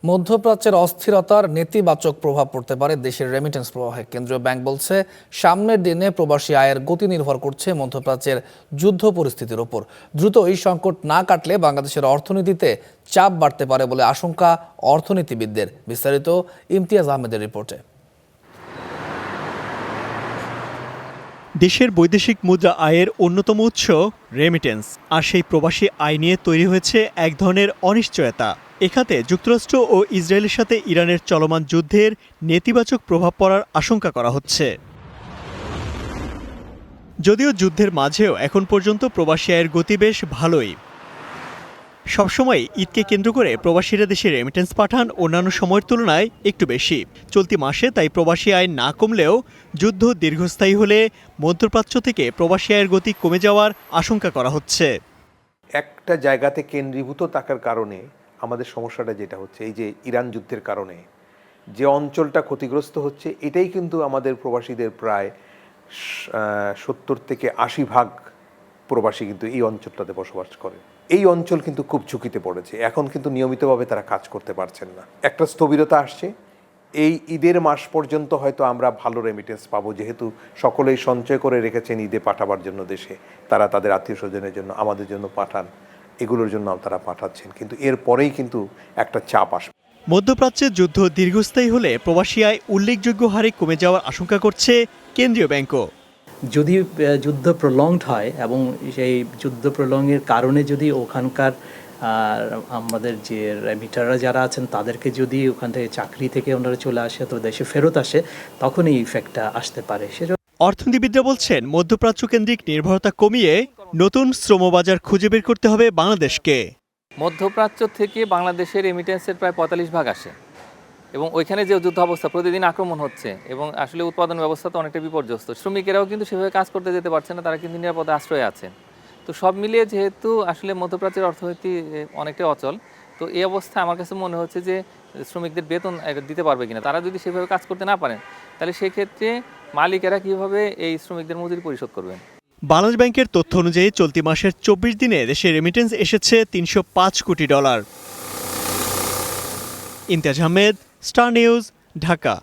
মধ্যপ্রাচ্যের অস্থিরতার নেতিবাচক প্রভাব পড়তে পারে দেশের রেমিটেন্স প্রবাহে। কেন্দ্রীয় ব্যাংক বলছে, সামনের দিনে প্রবাসী আয়ের গতি নির্ভর করছে মধ্যপ্রাচ্যের যুদ্ধ পরিস্থিতির ওপর। দ্রুত এই সংকট না কাটলে বাংলাদেশের অর্থনীতিতে চাপ বাড়তে পারে বলে আশঙ্কা অর্থনীতিবিদদের। বিস্তারিত ইমতিয়াজ আহমেদের রিপোর্টে। দেশের বৈদেশিক মুদ্রা আয়ের অন্যতম উৎস রেমিটেন্স, আর সেই প্রবাসী আয় নিয়ে তৈরি হয়েছে এক ধরনের অনিশ্চয়তা। এখাতে যুক্তরাষ্ট্র ও ইসরায়েলের সাথে ইরানের চলমান যুদ্ধের নেতিবাচক প্রভাব পড়ার আশঙ্কা করা হচ্ছে। যদিও যুদ্ধের মাঝেও এখন পর্যন্ত প্রবাসী আয়ের গতি বেশ ভালোই। সবসময় ঈদকে কেন্দ্র করে প্রবাসীরা দেশে রেমিটেন্স পাঠান অন্যান্য সময়ের তুলনায় একটু বেশি। চলতি মাসে তাই প্রবাসী আয় না কমলেও যুদ্ধ দীর্ঘস্থায়ী হলে মধ্যপ্রাচ্য থেকে প্রবাসী আয়ের গতি কমে যাওয়ার আশঙ্কা করা হচ্ছে। একটা জায়গাতে কেন্দ্রীভূত থাকার কারণে আমাদের সমস্যাটা যেটা হচ্ছে, এই যে ইরান যুদ্ধের কারণে যে অঞ্চলটা ক্ষতিগ্রস্ত হচ্ছে, এটাই কিন্তু আমাদের প্রবাসীদের প্রায় 70 থেকে 80% প্রবাসী কিন্তু এই অঞ্চলটাতে বসবাস করে। এই অঞ্চল কিন্তু খুব ঝুঁকিতে পড়েছে। এখন কিন্তু নিয়মিতভাবে তারা কাজ করতে পারছেন না। একটা স্থবিরতা আসছে। এই ঈদের মাস পর্যন্ত হয়তো আমরা ভালো রেমিটেন্স পাবো, যেহেতু সকলেই সঞ্চয় করে রেখেছেন ঈদে পাঠাবার জন্য দেশে। তারা তাদের আত্মীয় স্বজনের জন্য, আমাদের জন্য পাঠান, এগুলোর জন্য তারা পাঠাচ্ছেন। কিন্তু এরপরেই কিন্তু একটা চাপ আসবে। মধ্যপ্রাচ্যে যুদ্ধ দীর্ঘস্থায়ী হলে প্রবাসী আয় উল্লেখযোগ্য হারে কমে যাওয়ার আশঙ্কা করছে কেন্দ্রীয় ব্যাংকও। যদি যুদ্ধ প্রলংড হয় এবং সেই যুদ্ধ প্রলংয়ের কারণে যদি ওখানকার আমাদের যে রেমিটাররা যারা আছেন তাদেরকে যদি ওখান থেকে চাকরি থেকে ওনারা চলে আসে, তো দেশে ফেরত আসে, তখন এই ইফেক্টটা আসতে পারে। অর্থনীতিবিদরা বলছেন, মধ্যপ্রাচ্য কেন্দ্রিক নির্ভরতা কমিয়ে নতুন শ্রমবাজার খুঁজে বের করতে হবে বাংলাদেশকে। মধ্যপ্রাচ্য থেকে বাংলাদেশের রেমিটেন্সের প্রায় 45% আসে, এবং ওইখানে যে যুদ্ধ অবস্থা, প্রতিদিন আক্রমণ হচ্ছে এবং আসলে উৎপাদন ব্যবস্থা তো অনেকটা বিপর্যস্ত। শ্রমিকেরাও কিন্তু সেভাবে কাজ করতে যেতে পারছে না, তারা কিন্তু নিরাপদে আশ্রয়ে আছেন। তো সব মিলিয়ে যেহেতু আসলে মধ্যপ্রাচ্যের অর্থনীতি অনেকটাই অচল, তো এই অবস্থায় আমার কাছে মনে হচ্ছে যে শ্রমিকদের বেতন দিতে পারবে কিনা, তারা যদি সেভাবে কাজ করতে না পারেন, তাহলে সেক্ষেত্রে মালিকেরা কীভাবে এই শ্রমিকদের মজুরি পরিশোধ করবেন। বাংলাদেশ ব্যাংকের তথ্য অনুযায়ী চলতি মাসের 24 দিনে দেশে রেমিটেন্স এসেছে $305 কোটি। Imtiaz Ahmed, star news, Dhaka.